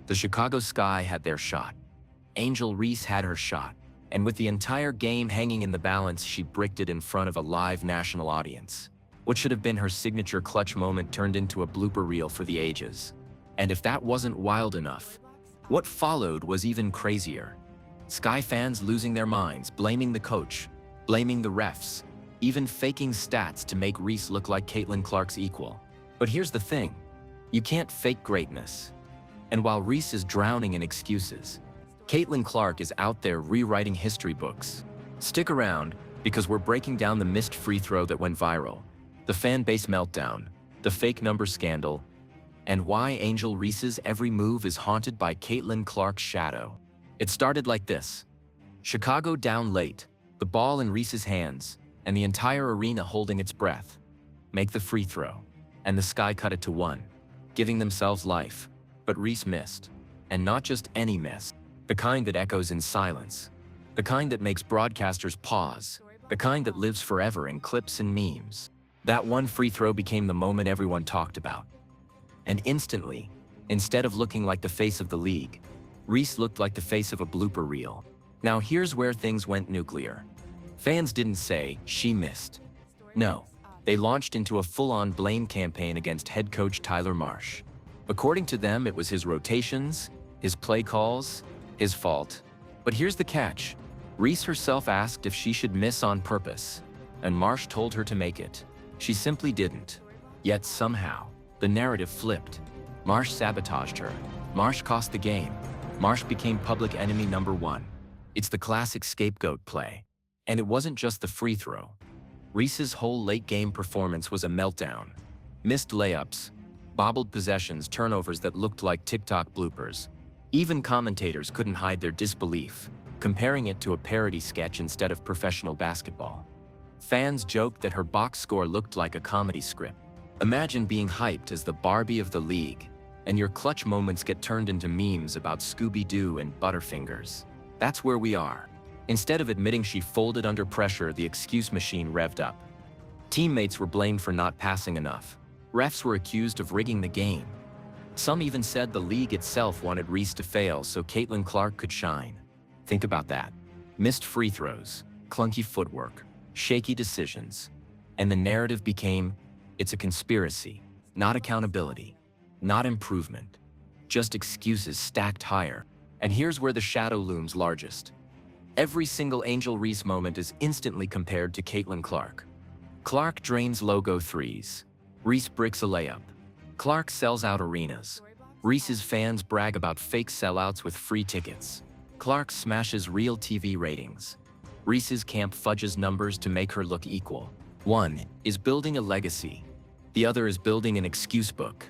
The Chicago Sky had their shot. Angel Reese had her shot. And with the entire game hanging in the balance, she bricked it in front of a live national audience. What should have been her signature clutch moment turned into a blooper reel for the ages. And if that wasn't wild enough, what followed was even crazier. Sky fans losing their minds, blaming the coach, blaming the refs, even faking stats to make Reese look like Caitlin Clark's equal. But here's the thing, you can't fake greatness. And while Reese is drowning in excuses, Caitlin Clark is out there rewriting history books. Stick around, because we're breaking down the missed free throw that went viral, the fan base meltdown, the fake number scandal, and why Angel Reese's every move is haunted by Caitlin Clark's shadow. It started like this. Chicago down late, the ball in Reese's hands, and the entire arena holding its breath. Make the free throw, and the Sky cut it to 1, giving themselves life. But Reese missed, and not just any miss. The kind that echoes in silence. The kind that makes broadcasters pause. The kind that lives forever in clips and memes. That one free throw became the moment everyone talked about. And instantly, instead of looking like the face of the league, Reese looked like the face of a blooper reel. Now here's where things went nuclear. Fans didn't say, she missed. No, they launched into a full-on blame campaign against head coach Tyler Marsh. According to them, it was his rotations, his play calls, his fault. But here's the catch. Reese herself asked if she should miss on purpose, and Marsh told her to make it. She simply didn't. Yet somehow, the narrative flipped. Marsh sabotaged her. Marsh cost the game. Marsh became public enemy number 1. It's the classic scapegoat play. And it wasn't just the free throw. Reese's whole late-game performance was a meltdown. Missed layups, bobbled possessions, turnovers that looked like TikTok bloopers. Even commentators couldn't hide their disbelief, comparing it to a parody sketch instead of professional basketball. Fans joked that her box score looked like a comedy script. Imagine being hyped as the Barbie of the league, and your clutch moments get turned into memes about Scooby-Doo and Butterfingers. That's where we are. Instead of admitting she folded under pressure, the excuse machine revved up. Teammates were blamed for not passing enough. Refs were accused of rigging the game. Some even said the league itself wanted Reese to fail so Caitlin Clark could shine. Think about that. Missed free throws, clunky footwork, shaky decisions. And the narrative became, it's a conspiracy, not accountability, not improvement, just excuses stacked higher. And here's where the shadow looms largest. Every single Angel Reese moment is instantly compared to Caitlin Clark. Clark drains logo threes. Reese bricks a layup. Clark sells out arenas. Reese's fans brag about fake sellouts with free tickets. Clark smashes real TV ratings. Reese's camp fudges numbers to make her look equal. One is building a legacy. The other is building an excuse book.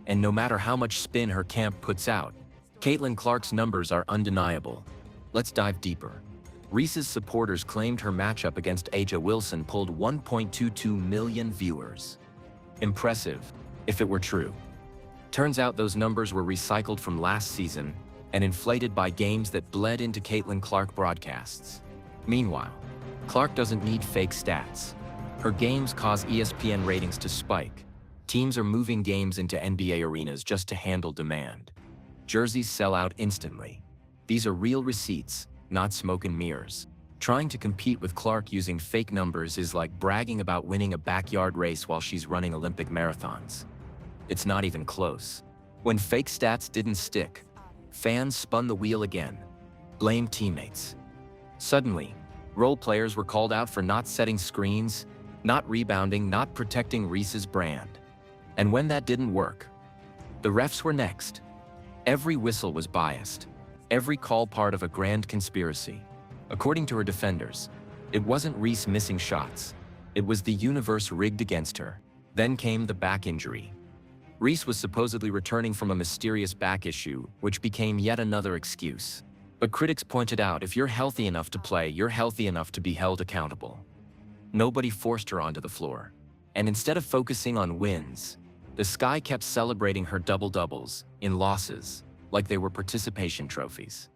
And no matter how much spin her camp puts out, Caitlin Clark's numbers are undeniable. Let's dive deeper. Reese's supporters claimed her matchup against A'ja Wilson pulled 1.22 million viewers. Impressive, if it were true. Turns out those numbers were recycled from last season and inflated by games that bled into Caitlin Clark broadcasts. Meanwhile, Clark doesn't need fake stats. Her games cause ESPN ratings to spike. Teams are moving games into NBA arenas just to handle demand. Jerseys sell out instantly. These are real receipts, not smoke and mirrors. Trying to compete with Clark using fake numbers is like bragging about winning a backyard race while she's running Olympic marathons. It's not even close. When fake stats didn't stick, fans spun the wheel again. Blamed teammates. Suddenly, role players were called out for not setting screens, not rebounding, not protecting Reese's brand. And when that didn't work, the refs were next. Every whistle was biased. Every call part of a grand conspiracy. According to her defenders, it wasn't Reese missing shots. It was the universe rigged against her. Then came the back injury. Reese was supposedly returning from a mysterious back issue, which became yet another excuse. But critics pointed out, if you're healthy enough to play, you're healthy enough to be held accountable. Nobody forced her onto the floor. And instead of focusing on wins, the Sky kept celebrating her double-doubles in losses, like they were participation trophies.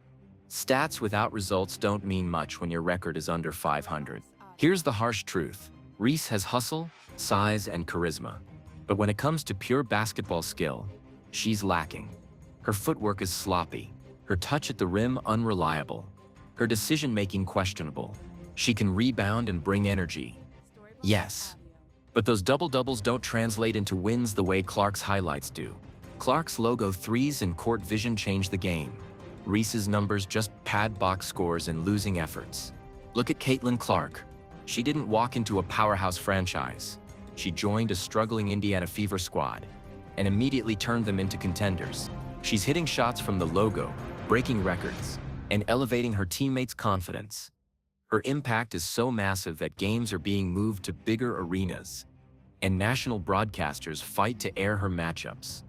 Stats without results don't mean much when your record is under 500. Here's the harsh truth. Reese has hustle, size, and charisma. But when it comes to pure basketball skill, she's lacking. Her footwork is sloppy, her touch at the rim unreliable, her decision-making questionable. She can rebound and bring energy. Yes. But those double-doubles don't translate into wins the way Clark's highlights do. Clark's logo threes and court vision change the game. Reese's numbers just pad box scores and losing efforts. Look at Caitlin Clark. She didn't walk into a powerhouse franchise. She joined a struggling Indiana Fever squad and immediately turned them into contenders. She's hitting shots from the logo, breaking records, and elevating her teammates' confidence. Her impact is so massive that games are being moved to bigger arenas, and national broadcasters fight to air her matchups.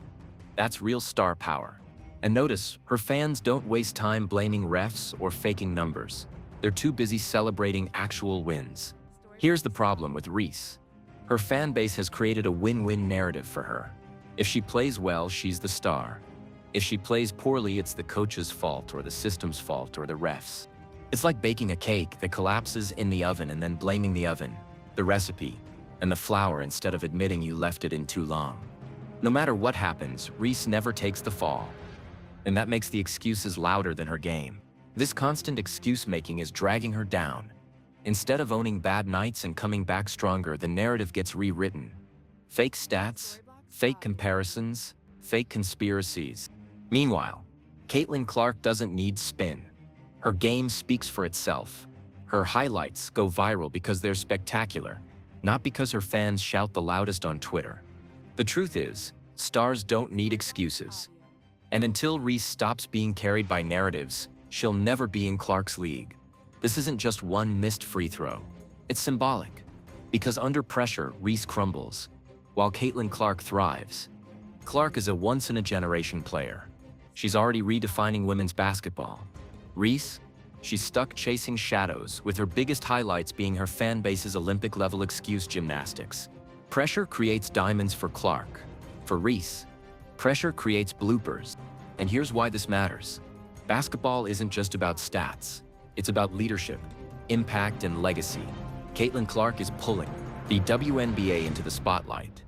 That's real star power. And notice, her fans don't waste time blaming refs or faking numbers. They're too busy celebrating actual wins. Here's the problem with Reese. Her fan base has created a win-win narrative for her. If she plays well, she's the star. If she plays poorly, it's the coach's fault or the system's fault or the refs. It's like baking a cake that collapses in the oven and then blaming the oven, the recipe, and the flour instead of admitting you left it in too long. No matter what happens, Reese never takes the fall. And that makes the excuses louder than her game. This constant excuse-making is dragging her down. Instead of owning bad nights and coming back stronger, the narrative gets rewritten. Fake stats, fake comparisons, fake conspiracies. Meanwhile, Caitlin Clark doesn't need spin. Her game speaks for itself. Her highlights go viral because they're spectacular, not because her fans shout the loudest on Twitter. The truth is, stars don't need excuses. And until Reese stops being carried by narratives, she'll never be in Clark's league. This isn't just one missed free throw. It's symbolic. Because under pressure, Reese crumbles, while Caitlin Clark thrives. Clark is a once-in-a-generation player. She's already redefining women's basketball. Reese? She's stuck chasing shadows, with her biggest highlights being her fan base's Olympic-level excuse gymnastics. Pressure creates diamonds for Clark. For Reese, pressure creates bloopers. And here's why this matters. Basketball isn't just about stats. It's about leadership, impact, and legacy. Caitlin Clark is pulling the WNBA into the spotlight.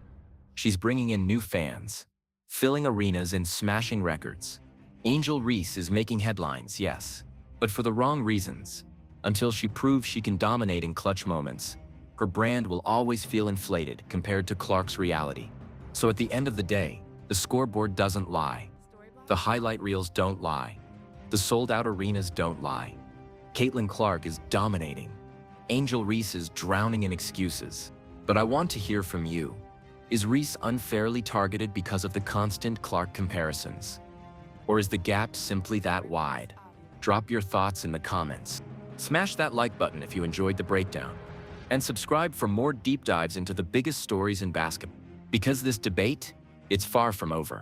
She's bringing in new fans, filling arenas and smashing records. Angel Reese is making headlines, yes, but for the wrong reasons. Until she proves she can dominate in clutch moments, her brand will always feel inflated compared to Clark's reality. So at the end of the day, the scoreboard doesn't lie. The highlight reels don't lie. The sold-out arenas don't lie. Caitlin Clark is dominating. Angel Reese is drowning in excuses. But I want to hear from you. Is Reese unfairly targeted because of the constant Clark comparisons? Or is the gap simply that wide? Drop your thoughts in the comments. Smash that like button if you enjoyed the breakdown. And subscribe for more deep dives into the biggest stories in basketball. Because this debate, it's far from over.